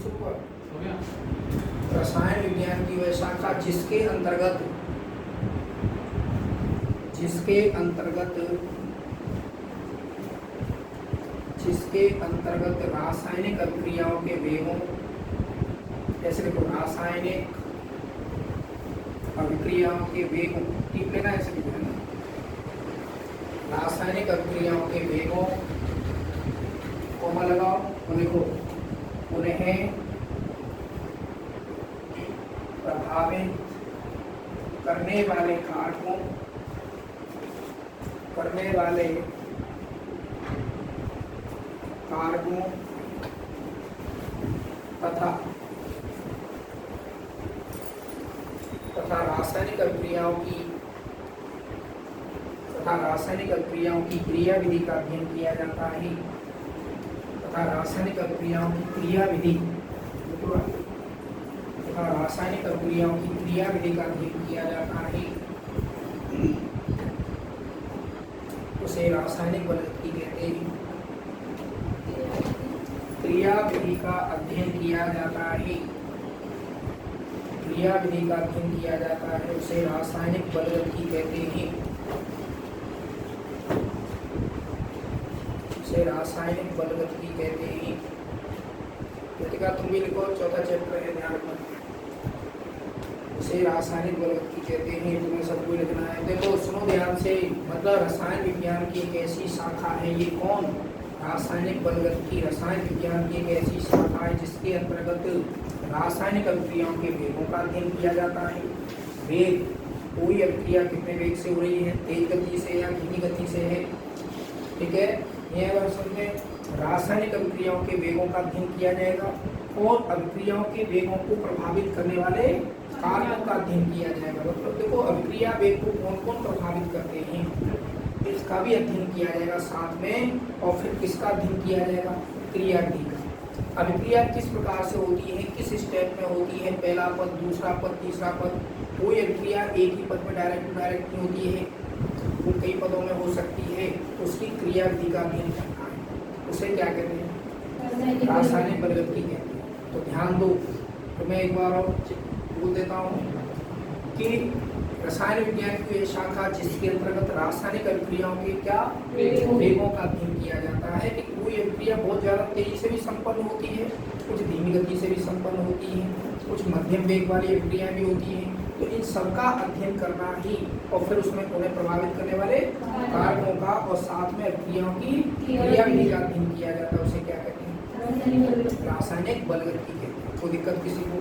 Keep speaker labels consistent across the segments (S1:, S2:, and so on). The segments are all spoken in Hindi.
S1: शुरू हुआ। रसायन विज्ञान की वह शाखा जिसके अंतर्गत रासायनिक अभिक्रियाओं के वेगों, ऐसे देखो रासायनिक अभिक्रियाओं के वेगों, ठीक लेना ऐसे भी है, रासायनिक अभिक्रियाओं के वेगों कोमा लगाओ और लिखो उन्हें प्रभावित करने वाले कारकों तथा रासायनिक अभिक्रियाओं की क्रियाविधि का अध्ययन किया जाता है। तथा रासायनिक अभिक्रियाओं की क्रियाविधि का अध्ययन किया जाता है, उसे रासायनिक बलगति कहते हैं। क्रियाविधि का अध्ययन किया जाता है, उसे रासायनिक बलगति कहते हैं। तुम भी लिखो, चौथा चैप्टर है, ध्यान रखना। उसे रासायनिक बलगति कहते हैं, तुम्हें सबको लिखना है। देखो सुनो ध्यान से, मतलब रसायन विज्ञान की एक ऐसी शाखा है, ये कौन? रासायनिक बलगति रसायन विज्ञान की एक ऐसी शाखा है जिसके अंतर्गत रासायनिक अभिक्रियाओं के वेगों का अध्ययन किया जाता है। वेग, कोई अभिक्रिया कितने वेग से हो रही है, तेज गति से या धीमी गति से है, ठीक है। यह वर्षन में रासायनिक अभिक्रियाओं के वेगों का अध्ययन किया जाएगा और अभिक्रियाओं के वेगों को प्रभावित करने वाले कारकों का अध्ययन किया जाएगा। मतलब देखो अभिक्रिया वेग को कौन कौन प्रभावित करते हैं, इसका भी अध्ययन किया जाएगा साथ में। और फिर किसका अध्ययन किया जाएगा? क्रियाविधि का। अभिक्रिया किस प्रकार से होती है, किस स्टेप में होती है, पहला पद, दूसरा पद, तीसरा पद। कोई अभिक्रिया एक ही पद में डायरेक्ट नहीं होती है, वो कई पदों में हो सकती है, उसकी क्रियाविधि का अध्ययन करना है, उसे क्या कहते हैं? रासायनिक बलगति कहते हैं। तो ध्यान दो, तो मैं एक बार और बोल देता हूँ कि रसायन विज्ञान की ये शाखा जिसके अंतर्गत रासायनिक अभिक्रियाओं के क्या वेगों का अध्ययन किया जाता है कि कोई अभिक्रिया बहुत ज़्यादा तेजी से भी संपन्न होती है, कुछ धीमी गति से भी संपन्न होती है, कुछ मध्यम वेग वाली अभिक्रियाएं भी होती हैं। तो इन सबका अध्ययन करना ही, और फिर उसमें उन्हें प्रभावित करने वाले कारकों का और साथ में अभिक्रियाओं की क्रियाविधि का अध्ययन किया जाता है, उसे क्या कहते हैं? रासायनिक बलगति कहते हैं। कोई दिक्कत किसी को?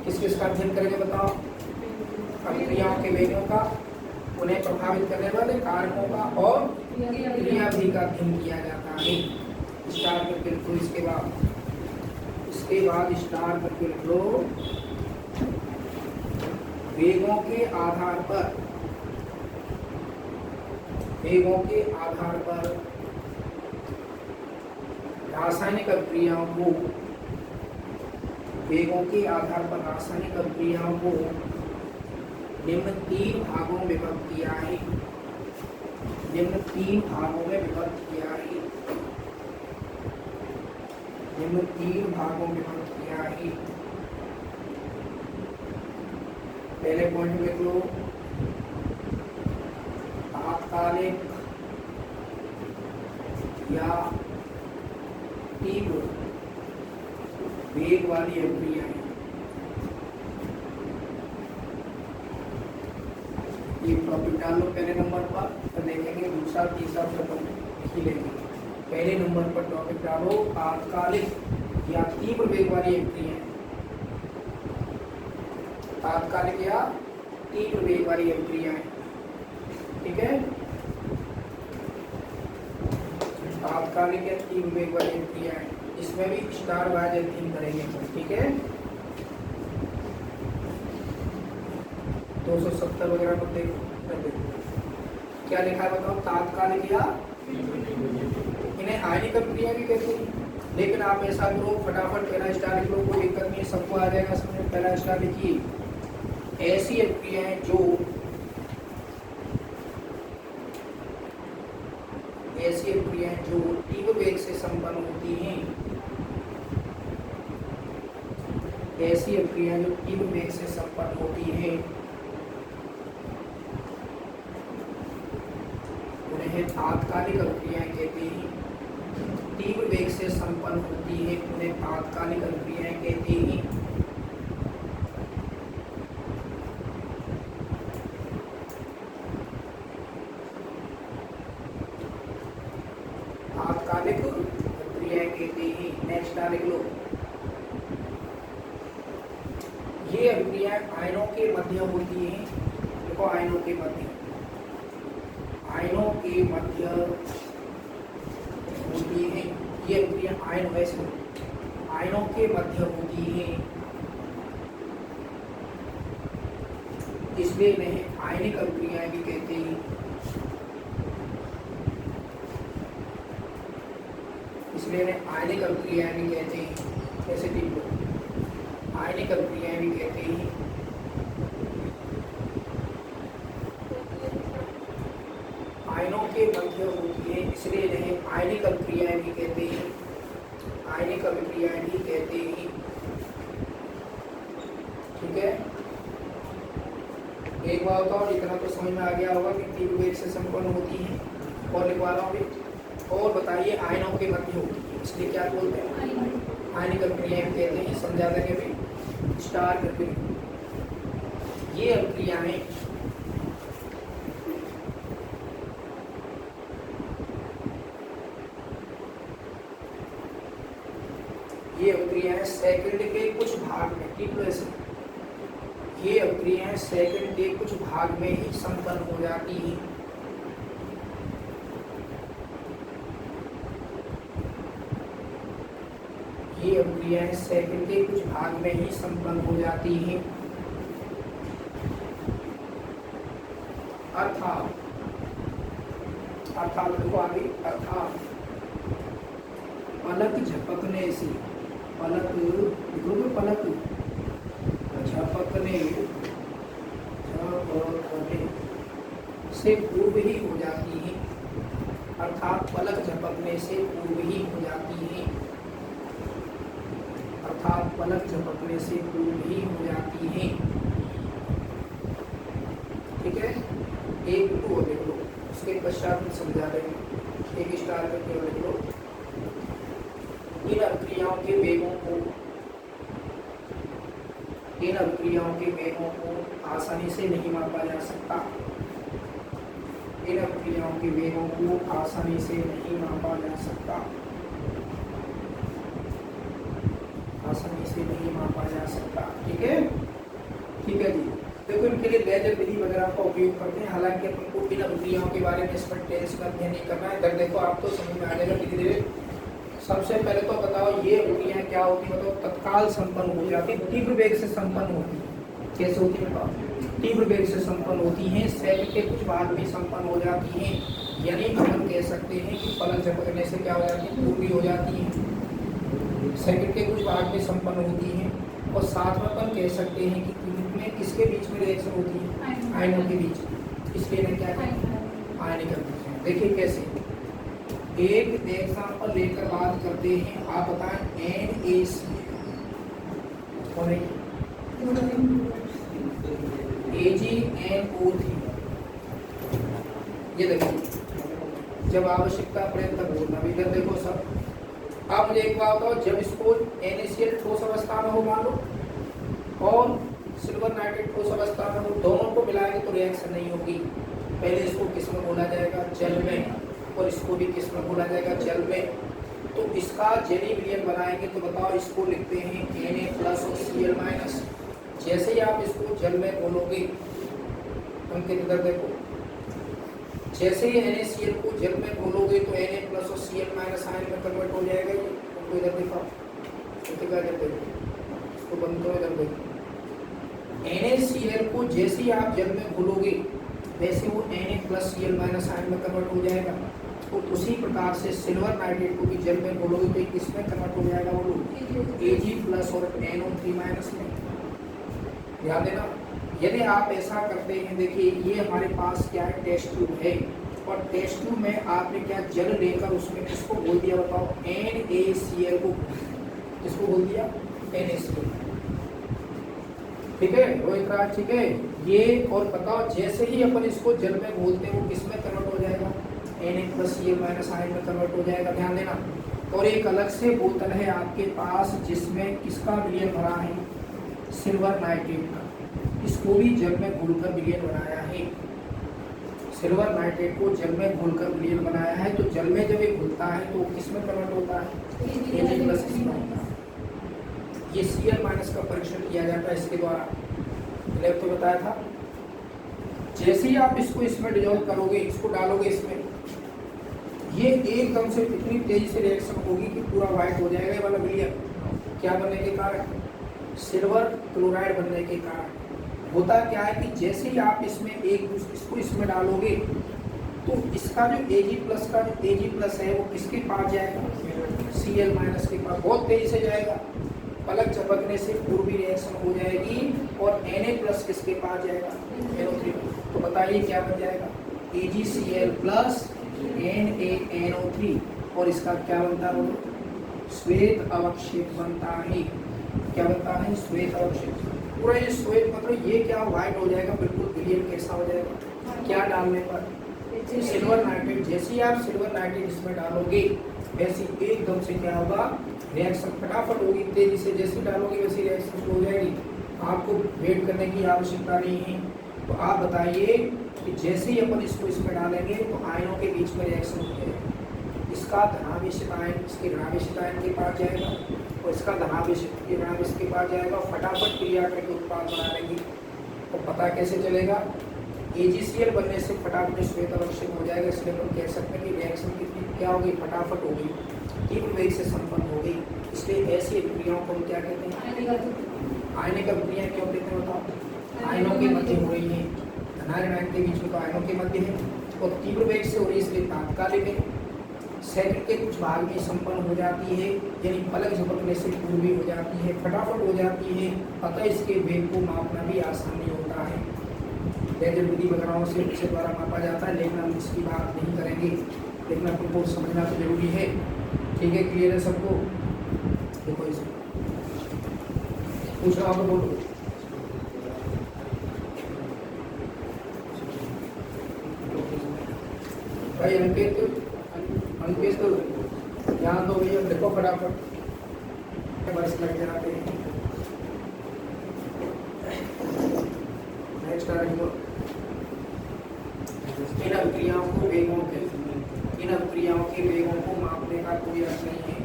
S1: किस किस का अध्ययन करेंगे बताओ? अभिक्रियाओं के वेगों का, उन्हें प्रभावित करने वाले कारकों का और क्रियाविधि का अध्ययन किया जाता है। स्टार करके लिखो। इसके बाद स्टार करके लिख लो। वेगों के आधार पर रासायनिक अभिक्रियाओं को, वेगों के आधार पर रासायनिक अभिक्रियाओं को निम्न तीन भागों में विभक्त किया है। पहले पॉइंट में लो तात्कालिक या तीव्र वेग वाली अभिक्रिया है। ये टॉपिक डाल लो पहले नंबर पर, तो देखेंगे दूसरा तीसरा प्रकरण ही लेंगे। पहले नंबर पर टॉपिक डालो तात्कालिक या तीव्र वेग वाली अभिक्रिया है। तात्कालिक या तीव्र वेग वाली अभिक्रिया है, ठीक है। तात्कालिक या तीव्र वेग वाली अभिक्रिया है, इसमें भी स्टार वाइज अध्ययन करेंगे, ठीक है। 270 वगैरह पर देखो क्या लिखा है बताओ। तात्कालिक या, इन्हें आयनिक अभिक्रिया भी कहते हैं, लेकिन आप ऐसा करो फटाफट पहला स्टार लिख लो, कोई दिक्कत नहीं, सबको आ जाएगा समझ। पहला स्टार लिखिए। ऐसी अभिक्रियाएं जो तीव्र वेग से संपन्न होती हैं, ऐसी अभिक्रियाएं जो तीव्र वेग से संपन्न होती हैं उन्हें तात्कालिक अभिक्रियाएं कहते हैं। तीव्र वेग से संपन्न होती है उन्हें तात्कालिक अभिक्रियाएं कहते हैं। तात्कालिक अभिक्रियाएं कहते हैं। नेक्स्ट लिख लो। ये अभिक्रियाएं आयनों के मध्य होती हैं। देखो आयनों के मध्य होती है। ये अभिक्रिया आयन वैसे आयनों के मध्य होती है, इसलिए इन्हें आयनिक अभिक्रियाएं भी कहते हैं। इसलिए इन्हें आयनिक अभिक्रियाएं भी कहते हैं। कैसे लिख लो, आयनिक अभिक्रियाएं भी कहते हैं। आयनों के मध्य होती है, इसलिए इन्हें आयनिक अभिक्रियाएं भी कहते हैं। आयनिक अभिक्रियाएं भी कहते हैं। ठीक है, एक बार बताओ, इतना तो समझ में आ गया होगा कि तीव्र वेग से संपन्न होती है। और लिखवा रहा हूँ भी, और बताइए आयनों के मध्य होती है, इसलिए क्या बोलते हैं? आयनिक अभिक्रियाएं कहते हैं। समझा देंगे भी स्टार करके। ये अभिक्रियाएं सेकंड के कुछ भाग में, ठीक है, ये अभिक्रियाएं सेकंड के कुछ भाग में ही संपन्न हो जाती हैं। ये अभिक्रियाएं सेकंड के कुछ भाग में ही संपन्न हो जाती हैं। अर्थात देखो आगे, अर्थात पलक झपकने से, पलक झपकने से पूर्व ही हो जाती है। अर्थात पलक झपकने से पूर्व ही हो जाती है। अर्थात पलक झपकने से पूर्व ही हो जाती है। ठीक है, एक टू लिख लो, उसके पश्चात में समझा देंगे। एक स्टार करके लिख लो। इन अभिक्रियाओं के वेगों को आसानी से नहीं मापा जा सकता। इन अभिक्रियाओं के वेगों को आसानी से नहीं मापा जा सकता। आसानी से नहीं मापा जा सकता। ठीक है जी। देखो इनके लिए लेजर विधि वगैरह का उपयोग करते हैं। हालांकि अपन को इन अभिक्रियाओं के बारे में इसमें टेंस का अध्ययन नहीं करना है। इधर देखो आप तो समझ में आ जाएगा धीरे धीरे। सबसे पहले तो बताओ ये अभिक्रियाएं क्या होती है? बताओ तत्काल संपन्न हो जाती है, तीव्र वेग से संपन्न होती है। कैसे होती है बताओ? तीव्र वेग से संपन्न होती हैं, सेकंड के कुछ भाग में संपन्न हो जाती हैं। यानी अपन कह सकते हैं कि पलक झपकने से क्या हो जाती है? पूर्वी हो जाती है, सेकंड के कुछ भाग में संपन्न होती हैं। और साथ में अपन कह सकते हैं कि इनमें किसके बीच में रिएक्शन होती है? आयनों के बीच। इसलिए इन्हें क्या कहते हैं? आयनिक अभिक्रिया। देखिए कैसे, एक एग्जाम्पल लेकर बात करते हैं। आप बताएं NaCl और AgNO3। ये देखिए, जब आवश्यकता पड़े तब बोलना। इधर देखो सब। आप मुझे एक बात बताओ, जब इसको NaCl ठोस अवस्था में हो मान लो और सिल्वर नाइट्रेट ठोस अवस्था में हो, दोनों को मिलाएंगे तो रिएक्शन नहीं होगी। पहले इसको किस में बोला जाएगा? जल में। और इसको भी किस में बोला जाएगा? जल में। तो इसका जेली विलयन बनाएंगे तो बताओ, इसको लिखते हैं Na+ और Cl-। जैसे ही आप इसको जल में बोलोगे, उनके इधर देखो, जैसे ही NaCl को जल में बोलोगे तो Na+ और Cl- आयन में कन्वर्ट हो जाएगा। उनको इधर दिखाओ, इधर देखो, इसको बंद करो, इधर देखो। NaCl को जैसे ही आप जल में घोलोगे वैसे वो Na+ Cl- आयन में कन्वर्ट हो जाएगा। तो उसी प्रकार से सिल्वर नाइट्रेट को भी जल में घोलोगे तो किसमें कन्वर्ट हो जाएगा? वो Ag+ और NO3- में। ध्यान देना, यदि आप ऐसा करते हैं, देखिए ये हमारे पास क्या है? टेस्ट ट्यूब है। और टेस्ट ट्यूब में आपने क्या जल लेकर उसमें किसको बोल दिया बताओ? NaCl को। किसको बोल दिया? NaCl। ठीक है रोहित राज, ठीक है। ये और बताओ जैसे ही अपन इसको जल में घोलते हैं वो किस में कन्वर्ट हो जाएगा, Na+Cl- में कन्वर्ट हो जाएगा, ध्यान देना। और एक अलग से बोतल है आपके पास जिसमें किसका विलयन भरा है, सिल्वर नाइट्रेट का। इसको भी जल में घोलकर विलयन बनाया है, सिल्वर नाइट्रेट को जल में घोलकर विलयन बनाया है। तो जल में जब ये घुलता है तो वो किस में कन्वर्ट होता है, Ag+ इसमें होता है। ये Cl- का परीक्षण किया जाता है इसके द्वारा, मैंने तो बताया था। जैसे ही आप इसको इसमें डिजोल्व करोगे, इसको डालोगे इसमें, ये एकदम से इतनी तेजी से रिएक्शन होगी कि पूरा व्हाइट हो जाएगा ये वाला विलयन। क्या बनने के कारण, सिल्वर क्लोराइड बनने के कारण। होता क्या है कि जैसे ही आप इसमें इसको इसमें डालोगे तो इसका जो Ag+ का जो Ag+ है वो किसके पास जाएगा, Cl- के पास, बहुत तेजी से जाएगा। पलक झपकने से पूर्वी रिएक्शन हो जाएगी और Na+ किसके पास जाएगा, NO3। तो बताइए क्या बन जाएगा, AgCl+ NaNO3। और इसका क्या बनता है, श्वेत अवक्षेप बनता है। क्या बनता है, श्वेत अवक्षेप। पूरा ये श्वेत मतलब ये क्या व्हाइट हो जाएगा बिल्कुल, विलयन कैसा हो जाएगा, क्या डालने पर, सिल्वर नाइट्रेट। जैसे ही आप सिल्वर नाइट्रेट इसमें डालोगे वैसे एकदम से क्या होगा, रिएक्शन फटाफट होगी, तेजी से जैसे डालोगे वैसे रिएक्शन हो जाएगी। आपको वेट करने की आवश्यकता नहीं है। तो आप बताइए कि जैसे ही अपन इसको इसमें डालेंगे तो आयनों के बीच में रिएक्शन हो जाएगा। इसका धनावेशित आयन इसके ऋणावेशित आयन के पास जाएगा और इसका धनावेशित के पास जाएगा, फटाफट क्रिया करके उत्पाद बना लेंगे। तो पता कैसे चलेगा, AgCl बनने से फटाफट श्वेत अवक्षेप हो जाएगा। इसलिए हम कह सकते हैं कि रिएक्शन कितनी क्या होगी, फटाफट होगी, तीव्र वेग से संपन्न होगी। इसलिए ऐसी अभिक्रियाओं को हम क्या कहते हैं, आयनिक अभिक्रिया क्यों कहते हैं बताओ, आयनों के मध्य हो रही है, धनायन आयन के बीच में तो आयनों के मध्य है और तीव्र वेग से हो रही है, इसलिए तात्कालिक है, सेकंड के कुछ भाग में संपन्न हो जाती है, यानी पलक झपकने से पूर्वी हो जाती है, फटाफट हो जाती है। अतः इसके वेग को मापना भी आसान नहीं होता है। लेजर विधि वगैरह से इसके द्वारा मापा जाता है, लेकिन हम इसकी बात नहीं करेंगे, लेकिन आपको समझना तो जरूरी है। ठीक है, क्लियर है सबको। देखो इसे पूछ रहा हूँ, बोलो। भाई अंकित ध्यान दो भैया, देखो फटाफट बस लग जाते हैं। नेक्स्ट इन अभिक्रियाओं के वेगों को मापने का कोई अर्थ नहीं है।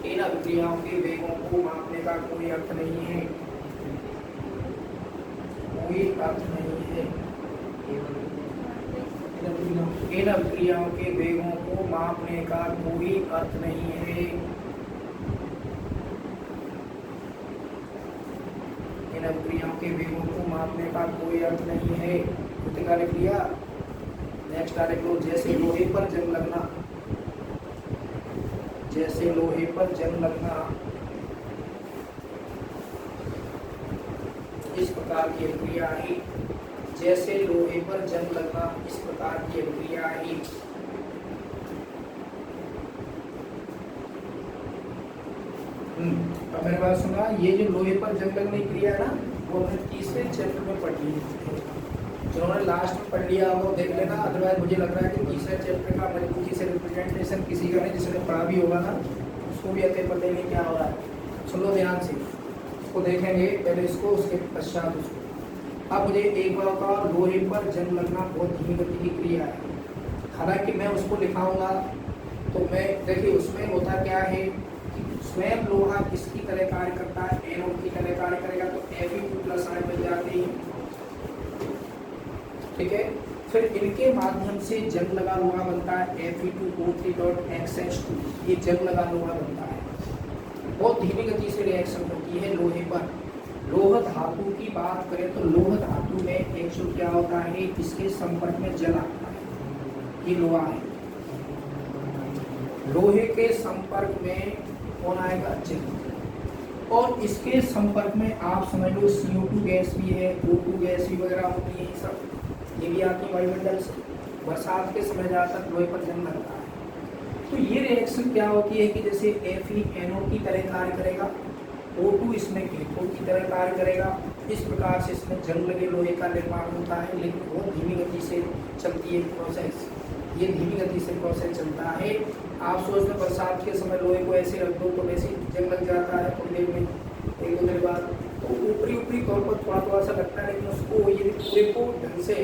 S1: इन अभिक्रियाओं के वेगों को मापने का कोई अर्थ नहीं है, कोई अर्थ नहीं है। इन अभिक्रियाओं के वेगों को मापने का कोई अर्थ नहीं है। इन अभिक्रियाओं के वेगों को मापने का कोई अर्थ नहीं है। कृतिका लिख लिया। नेक्स्ट लिख लो, जैसे लोहे पर जंग लगना, जैसे लोहे पर जंग लगना, इस प्रकार की अभिक्रिया है। जैसे लोहे पर जंग लगना, इस प्रकार की अभिक्रिया है। अब मेरे बात सुना, ये जो लोहे पर जंग लगने की क्रिया है ना, वो हमने तीसरे चैप्टर में पढ़ ली है। जिन्होंने लास्ट में पढ़ लिया वो देख लेना, अदरवाइज मुझे लग रहा है कि तीसरे चैप्टर का मजबूती से रिप्रेजेंटेशन किसी का नहीं, जिसने पढ़ा भी होगा ना उसको भी अकेले पता नहीं क्या हो रहा है। सुन लो ध्यान से, उसको देखेंगे पहले इसको, उसके पश्चात उसको। अब मुझे एक बार का, लोहे पर जंग लगना बहुत धीमी गति की क्रिया है। हालांकि मैं उसको लिखाऊंगा तो मैं देखिए उसमें होता क्या है कि स्वयं लोहा किसकी तरह कार्य करता है, एनोड की तरह कार्य करेगा, तो Fe2+ आयन बन जाते हैं। ठीक है, फिर इनके माध्यम से जंग लगा लोहा बनता है Fe2O3.XH2। ये जंग लगा लोहा बनता है। बहुत धीमी गति से रिएक्शन होती है लोहे पर। लोह धातु की बात करें तो लोह धातु में एक्चुअल क्या होता है, इसके संपर्क में जल आता है। ये लोहा है, लोहे के संपर्क में कौन आएगा, जल। और इसके संपर्क में आप समझ लो CO2 गैस भी है, O2 गैस भी वगैरह होती है, सब ये भी आती है वायुमंडल से। बरसात के समय ज़्यादातर लोहे पर जंग लगता है। तो ये रिएक्शन क्या होती है कि जैसे FeNO की तरह कार्य करेगा, O2 इसमें कैथोड की तरह कार्य करेगा। इस प्रकार से इसमें जंग लगे लोहे का निर्माण होता है, लेकिन बहुत धीमी गति से चलती है प्रोसेस। ये धीमी गति से प्रोसेस चलता है। आप सोचते हैं बरसात के समय लोहे को ऐसे रख दो तो वैसे जंग लग जाता है थोड़ी देर में, एक दो देर बाद तो ऊपरी ऊपरी तौर पर थोड़ा थोड़ा सा लगता है, लेकिन उसको ये पूरे को ढंग से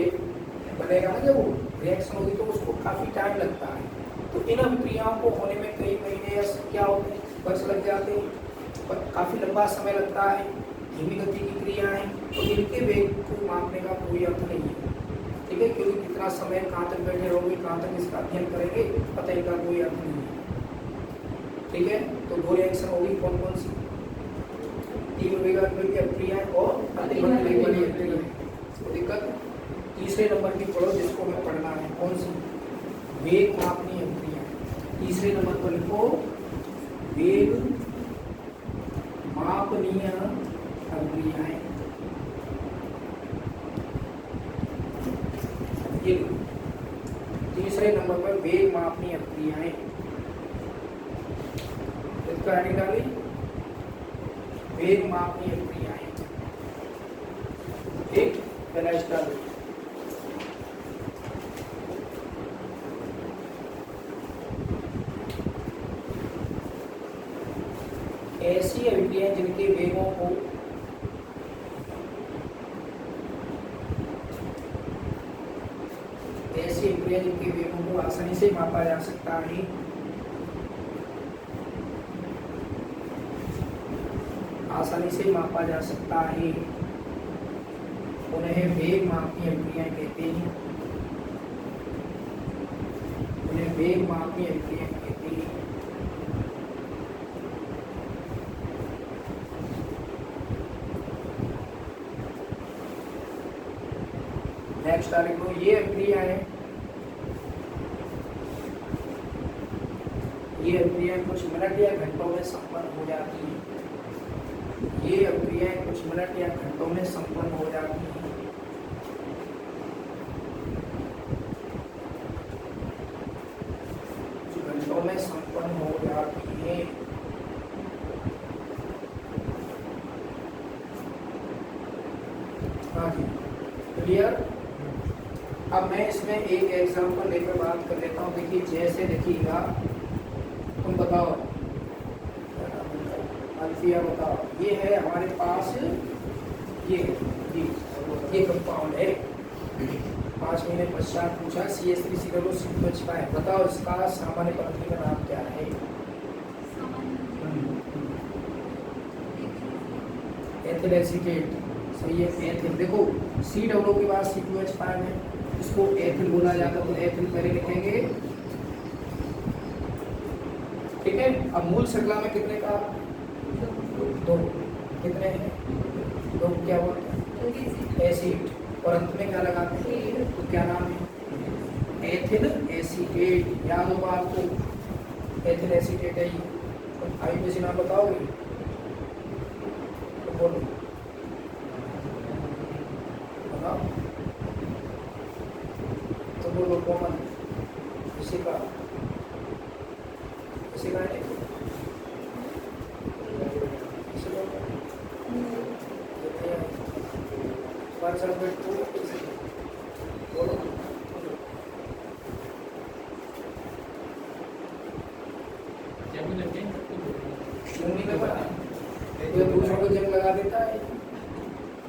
S1: बनेगा ना, जब रिएक्शन होगी तो उसको काफ़ी टाइम लगता है। तो इन अभिक्रियाओं को होने में कई महीने या क्या होते हैं, वर्ष लग जाते हैं, पर काफ़ी लंबा समय लगता है। धीमी गति की क्रियाएं, तो इनके वेग को मापने का कोई अर्थ नहीं है, ठीक है, क्योंकि कितना समय कहाँ तक बैठे रहोगे, कहाँ तक इसका अध्ययन करेंगे, पता इनका कोई अर्थ नहीं है, ठीक है। तो दो रिएक्शन होगी, कौन कौन सी? तीव्र वेगात्मक की अभिक्रिया और अतिमंद वेग वाली अभिक्रिया। तो दिक्कत तीसरे नंबर की पढ़ो, जिसको हमें पढ़ना है, कौन सी? वेग मापनीय अभिक्रिया। तीसरे नंबर पर लिखो वेग मापनीय अभिक्रियाएं। ये तीसरे नंबर पर वेग मापनीय अभिक्रियाएं। इसका हेडिंग डाली वेग मापनीय अभिक्रियाएं। ठीक, पहला स्टार्ट। ऐसी अभिक्रियाएं जिनके वेगों को ऐसी अभिक्रियाएं जिनके वेगों को आसानी से मापा जा सकता है, आसानी से मापा जा सकता है, उन्हें वेग मापनीय अभिक्रियाएं कहते हैं। उन्हें वेग मापनीय अभिक्रियाएं कहते हैं। नेक्स्ट तारीख को ये अभिक्रियाएं कुछ मिनट या घंटों में संपन्न हो जाती हैं। ये अभिक्रियाएं कुछ मिनट या घंटों में संपन्न हो जाती हैं। घंटों में संपन्न हो जाती हैं। हाँ जी, क्लियर। अब मैं इसमें एक एग्जांपल लेकर बात कर लेता हूँ। देखिए, जैसे देखिएगा, तुम बताओ अल्फिया, बताओ, ये है हमारे पास, ये कंपाउंड है। 5 महीने पश्चात पूछा CH3COO बताओ इसका सामान्य पद्धति का नाम क्या है? एथिल एसीटेट, सही है, एथिल। देखो COO के बाद C2H5 है, इसको एथिल बोला जाता है, तो एथिल पहले लिखेंगे, ठीक है। अब मूल श्रृंखला में कितने का? 2। कितने हैं? 2। क्या बोलते हैं? एसिड। और अंत में क्या लगाते हैं? तो क्या नाम है? Ethyl acetate. याद होगा आपको, एथिल एसीटेट है ये। IUPAC नाम बताओगे तो बोलो, बताओ तो बोलो, कॉमन इसी का है। 1/2 बोलो, दूसरों को जंग लगा देता है,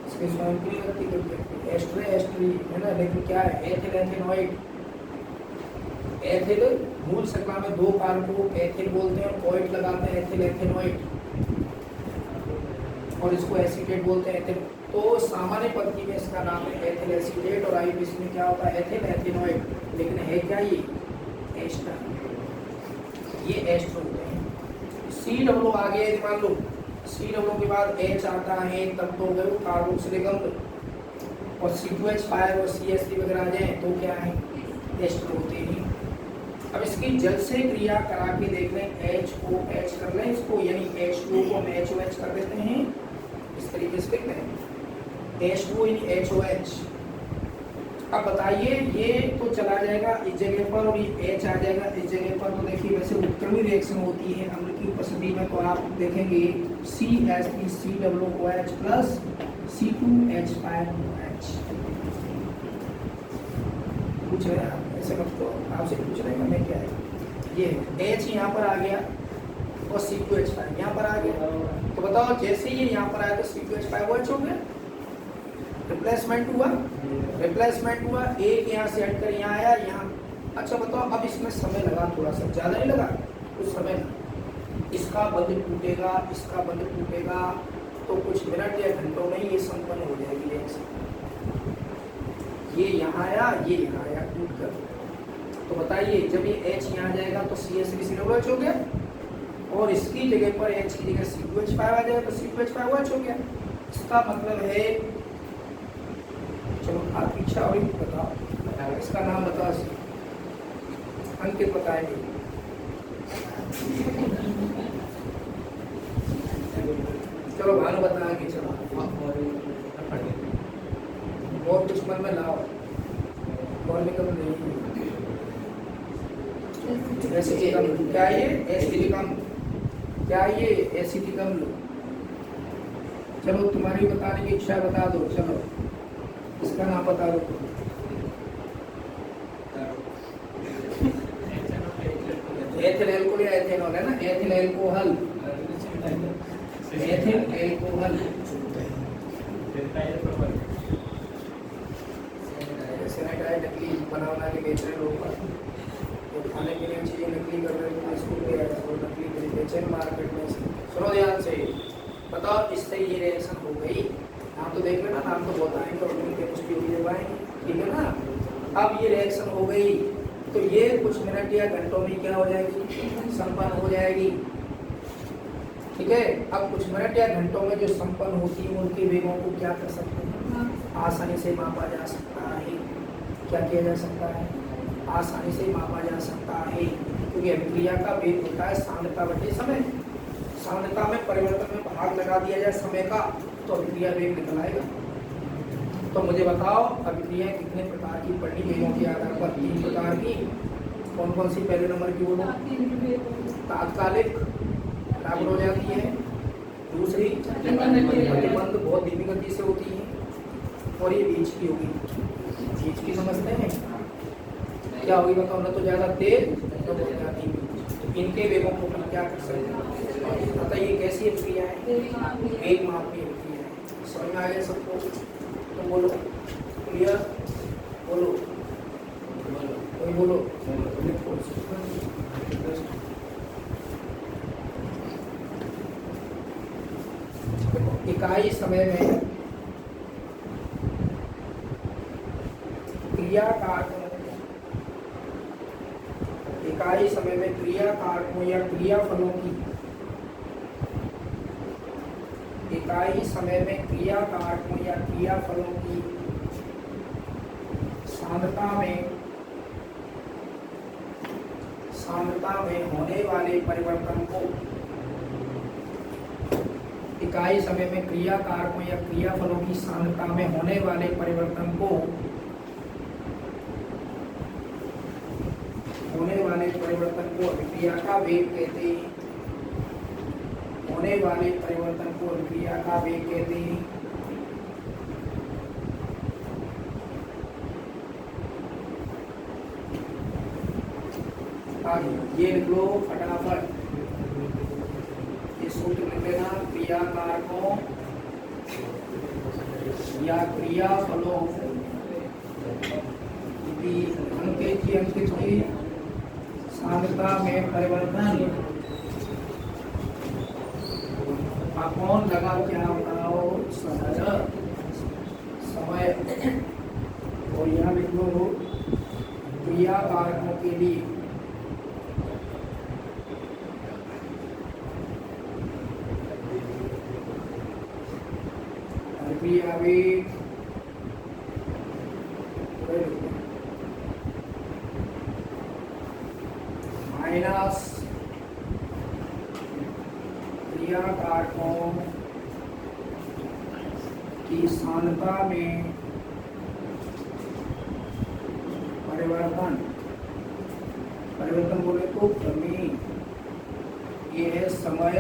S1: इसके स्वयं की गलती करते हैं। एस्ट्री है ना, लेकिन क्या है? एथिल एथेनॉइड। एथिल मूल श्रृंखला में 2 कारकों को एथिल बोलते हैं, और ऑइड लगाते हैं एथिल एथेनॉइड, और इसको एसीटेट बोलते हैं, एथिल। तो सामान्य पद्धति में इसका नाम है एथिल एसीटेट, और IUPAC में क्या होता है? एथिल एथेनॉइड। लेकिन है क्या ये? एस्टर। ये एस्टर होते हैं। COO आ गया, मान लो COO के बाद H आता है, तब तो हो गए वो कार्बोक्सिलिक अम्ल, और C2H5 और CH3 वगैरह आ जाए तो क्या है? एस्टर होते हैं। अब इसकी जल से क्रिया करा के देख लें, HOH कर लें इसको, यानी H2O को हम HOH कर देते हैं, इस तरीके से करें H2O यानी HOH। अब बताइए, ये तो चला जाएगा इस जगह पर और ये H आ जाएगा इस जगह पर। तो देखिए वैसे उत्क्रमी रिएक्शन होती है अम्ल की उपस्थिति में, तो आप देखेंगे CH3COOH प्लस C2H5OH। पूछ रहे हैं आप, ऐसे मत तो आपसे पूछ रहे हैं मैं क्या है, ये H यहाँ पर आ गया और C2H5 यहाँ पर आ गया। तो बताओ जैसे ये यहाँ पर आया तो C2H5OH हो गया, रिप्लेसमेंट हुआ, एक यहाँ से हटकर यहाँ आया यहाँ। अच्छा बताओ अब इसमें समय लगा, थोड़ा सा ज़्यादा नहीं लगा, कुछ समय लगा। इसका बंध टूटेगा, इसका बंध टूटेगा, तो कुछ मिनट या घंटों में ये संपन्न हो जाएगी रिएक्शन। ये यहाँ आया, ये यहाँ आया टूट कर। तो बताइए जब ये H यहाँ जाएगा तो CH3COOH हो गया और इसकी जगह पर H की जगह C2H5 आ जाएगा तो C2H5OH हो गया। इसका मतलब है, चलो आप पीछा और बताओ, इसका नाम बताओ, अंकित बताएंगे। चलो भानु बताएंगे, चलो और कुछ मन में लाओ, और निकल नहीं एसिटिक अम्ल। क्या ये एसिटिक अम्ल, क्या ये एसिटिक अम्ल? चलो तुम्हारी बताने की इच्छा बता दो, चलो इसका नाम बता दो। एथिल एल्कोहल या एथेनॉल है ना, ethyl alcohol, ethyl alcohol. Sanitise नकली बना के बेच रहे लोग, तो खाने पीने की चीजें नकली कर रहे हैं, स्कूल में नकली बेच रहे मार्केट में। सुनो ध्यान से, बताओ इससे ये रिएक्शन हो गई, नाम तो देख लेना, नाम तो बहुत आएंगे और केमिस्ट्री हो जाएंगे, ठीक है ना। अब ये रिएक्शन हो गई तो ये कुछ मिनट या घंटों में क्या हो जाएगी, संपन्न हो जाएगी, ठीक है। अब कुछ मिनट या घंटों में जो संपन्न होती है उनके वेगों को क्या कर सकते हैं, आसानी से मापा जा सकता है। क्या किया जा सकता है, आसानी से मापा जा सकता है, क्योंकि अभिक्रिया का वेग होता है सांद्रता बटे समय। सांद्रता में परिवर्तन में भाग लगा दिया जाए समय का तो अभिक्रिया वेग निकल आएगा। तो मुझे बताओ अभिक्रिया कितने प्रकार की पढ़नी, वेगों के आधार पर 3 प्रकार की। कौन कौन सी? पहले नंबर की बोलो, तात्कालिक बराबर हो जाती है, दूसरी प्रतिबंध बहुत धीमी गति से होती है, और ये बीच की होगी। बीच की समझते हैं क्या होगी, बताओ, न तो ज्यादा तेज न तो ज्यादा धीमी। इनके वेगों को हम क्या कर सकते हैं, बताइए कैसी अभिक्रिया है, वेग मापनी अभिक्रिया है। समझ में आ गया सबको? तो बोलो, क्लियर, बोलो, कोई बोलो। इकाई समय में क्रिया कारकों, इकाई समय में क्रिया कारकों या क्रियाफलों की, इकाई समय में क्रिया कारकों या क्रियाफलों की सांद्रता में होने वाले परिवर्तन को, इकाई समय में क्रिया कारकों या क्रियाफलों की सांद्रता में होने वाले परिवर्तन को, होने वाले परिवर्तन को अभिक्रिया का वेग कहते हैं। होने वाले परिवर्तन को अभिक्रिया का वेग कहते हैं। ये लिख लो फटाफट, ये सूत्र लिख लेना, क्रिया कारकों या क्रियाफलों अंकित की सांद्रता में परिवर्तन। कौन लगा क्या बताओ, समय। और यहाँ लिख लो क्रिया कारकों के लिए अभिक्रिया वेग माइनस क्रिया कारकों की सांद्रता में परिवर्तन, परिवर्तन बोले तो कमी, ये है समय,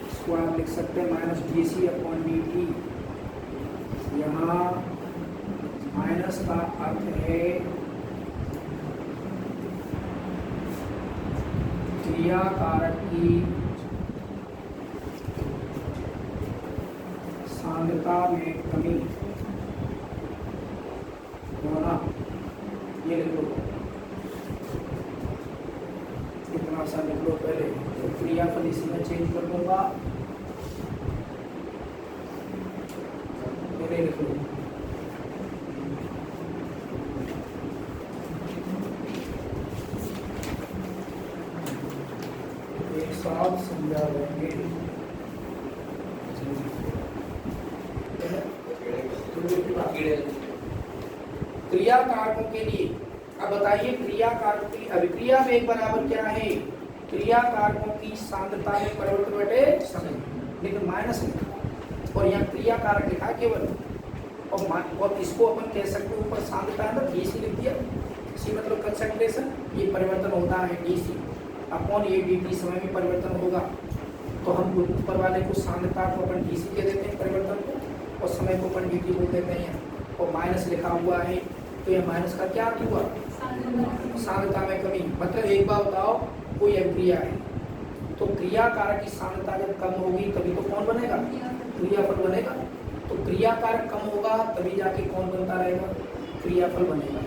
S1: इसको आप लिख सकते हैं माइनस dc/dt। यहाँ माइनस का अर्थ है क्रिया कारक की सांद्रता में कमी होना। ये लिख लो, इतना सा लिख लो पहले, तो क्रियाफल इसी में चेंज कर दूंगा, पहले लिख लो। एक साथ समझा देंगे। क्रिया कारकों के लिए अब बताइए, क्रिया कारकों की अभिक्रिया वेग बराबर क्या है? क्रिया कारकों की सांद्रता में परिवर्तन बटे समय, लेकिन माइनस लिखा और यहाँ क्रिया कारक लिखा केवल, और इसको अपन कह सकते हैं ऊपर सांद्रता है ना, डीसी लिख दिया। सी मतलब कंसंट्रेशन, ये परिवर्तन होता है डीसी अपॉन ये dt, समय में परिवर्तन होगा। तो हम ऊपर वाले को सांद्रता को अपन डीसी कह देते हैं परिवर्तन को, और समय को अपन dt बोल देते हैं, और माइनस लिखा हुआ है। तो यह माइनस का क्या हुआ? सांद्रता में कमी। मतलब एक बार बताओ, कोई अभिक्रिया है तो क्रिया कारक की सांद्रता जब कम होगी तभी तो कौन बनेगा? क्रियाफल बनेगा। तो क्रिया कारक कम होगा तभी जाके कौन बनता रहेगा? क्रियाफल बनेगा।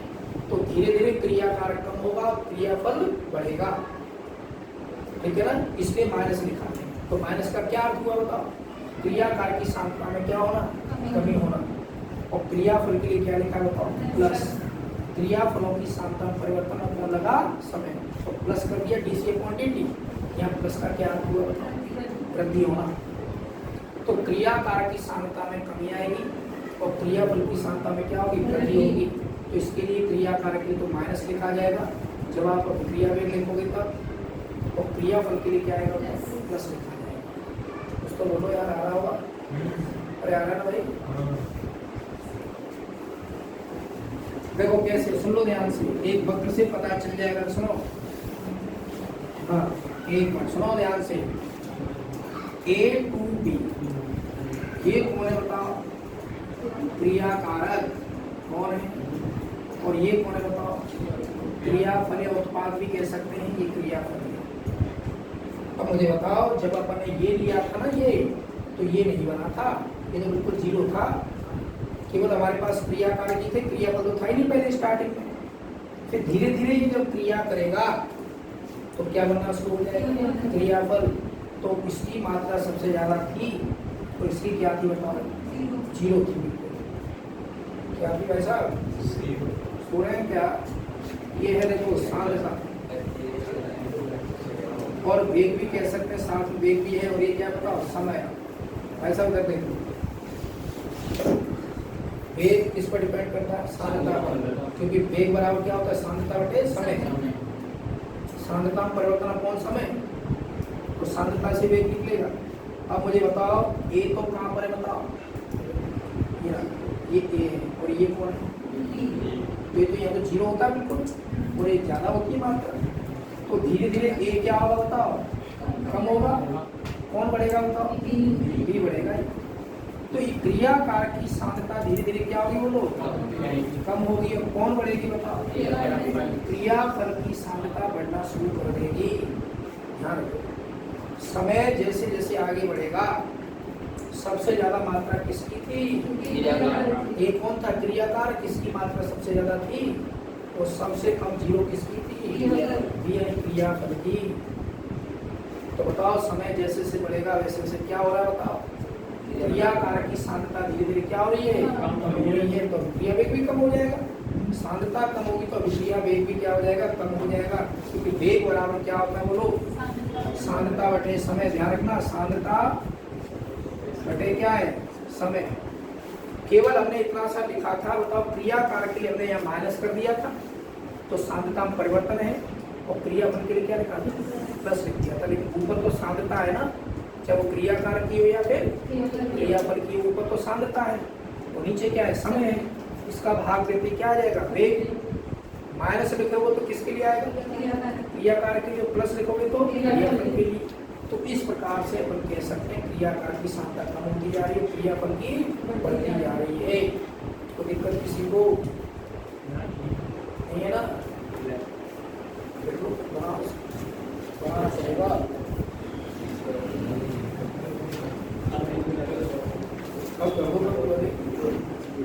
S1: तो धीरे धीरे क्रिया कारक कम होगा, क्रियाफल बढ़ेगा, ठीक है ना? इसलिए माइनस लिखा है। तो माइनस का क्या अर्थ हुआ बताओ? क्रिया कारक की सांद्रता में क्या होना? कमी होना। और क्रियाफल के लिए क्या लिखा है बताओ? प्लस। क्रियाफलों की सांद्रता में परिवर्तन कौन लगा? समय। तो प्लस कर दिया dc/dt। यहाँ प्लस का क्या अर्थ हुआ बताओ? वृद्धि होना। तो क्रिया कारक की सांद्रता में कमी आएगी और क्रियाफल की सांद्रता में क्या होगी? वृद्धि होगी। तो इसके लिए क्रिया कारक के लिए तो माइनस लिखा जाएगा जब आप क्रिया वेग लिखोगे तब, और क्रियाफल के लिए क्या आएगा? प्लस लिखा जाएगा। उसको बोलो यार, आ रहा होगा? अरे आ रहा ना भाई? देखो कैसे, सुन लो ध्यान से, एक वक्र से पता चल जाएगा। सुनो, हाँ एक मिनट सुनो ध्यान से। A to B, ये कौन है बताओ? क्रिया कारक कौन है? और ये कौन है बताओ? क्रियाफल या उत्पाद भी कह सकते हैं, ये क्रियाफल है। अब मुझे बताओ, जब अपन ने ये लिया था ना ये, तो ये नहीं बना था, ये तो बिल्कुल जीरो था, केवल हमारे पास क्रिया कारक ही थे, क्रियाफल तो था ही नहीं पहले स्टार्टिंग में। फिर धीरे धीरे ये जब क्रिया करेगा तो क्या बनना शुरू हो जाएगा? क्रियाफल। तो इसकी मात्रा सबसे ज्यादा थी, तो इसकी क्या थी बताओ? जीरो थी। क्या थी भाई साहब? सुन रहे हैं क्या? ये है देखो सांद्रता, और वेग भी कह सकते हैं, साथ में वेग भी है, और ये क्या बताओ? समय। ऐसा कर देखो, वेग किस पर डिपेंड करता है? सांद्रता पर, क्योंकि वेग बराबर क्या होता है? सांद्रता बटे समय। सांद्रता में परिवर्तन कौन? समय। तो सांद्रता से वेग निकलेगा। अब मुझे बताओ, ए तो कहाँ पर है बताओ? ये ए है, और ये कौन है? ये तो यहाँ तो जीरो होता है बिल्कुल, और ये ज्यादा होती है मात्रा। तो धीरे धीरे ए क्या होगा बताओ? कम होगा। कौन बढ़ेगा बताओ? बी बढ़ेगा। तो ये क्रिया कारक की सांद्रता धीरे धीरे क्या होगी बोलो? कम होगी। और कौन बढ़ेगी बताओ? क्रियाफल की सांद्रता बढ़ना शुरू कर देगी। ध्यान रखो, समय जैसे जैसे आगे बढ़ेगा, सबसे ज्यादा मात्रा किसकी थी? ये कौन था? क्रिया कारक। किसकी मात्रा सबसे ज्यादा थी? और सबसे कम जीरो किसकी थी? क्रियाफल की। तो बताओ, समय जैसे जैसे बढ़ेगा वैसे वैसे क्या हो रहा है बताओ? क्रिया कारक की सांद्रता धीरे धीरे क्या हो रही है? कम हो रही है। तो क्रिया वेग भी कम हो जाएगा। सांद्रता कम होगी तो क्रिया वेग भी क्या हो जाएगा? कम हो जाएगा, क्योंकि वेग बराबर क्या होता है बोलो? सांद्रता बटे समय। ध्यान रखना, सांद्रता बटे क्या है? समय। केवल हमने इतना सा लिखा था, बताओ क्रिया कारक के लिए हमने यहाँ माइनस कर दिया था, तो सांद्रता में परिवर्तन है, और क्रियाफल के लिए क्या लिखा था? प्लस लिख दिया था। लेकिन ऊपर तो सांद्रता है ना, चाहे वो क्रिया कारक की हो या फिर क्रियाफल की, ऊपर तो सांद्रता है, और नीचे क्या है? समय है। इसका भाग देते क्या आ जाएगा? वेग। माइनस लिखोगे तो किसके लिए आएगा? क्रियाकार के लिए। प्लस लिखोगे तो क्रियाफल के लिए। तो इस प्रकार से अपन कह सकते हैं क्रियाकार की सांख्यता कम होती जा रही है, क्रियाफल की बढ़ती जा रही है। तो दिक्कत किसी को नहीं है ना? देखो वहाँ रहेगा अब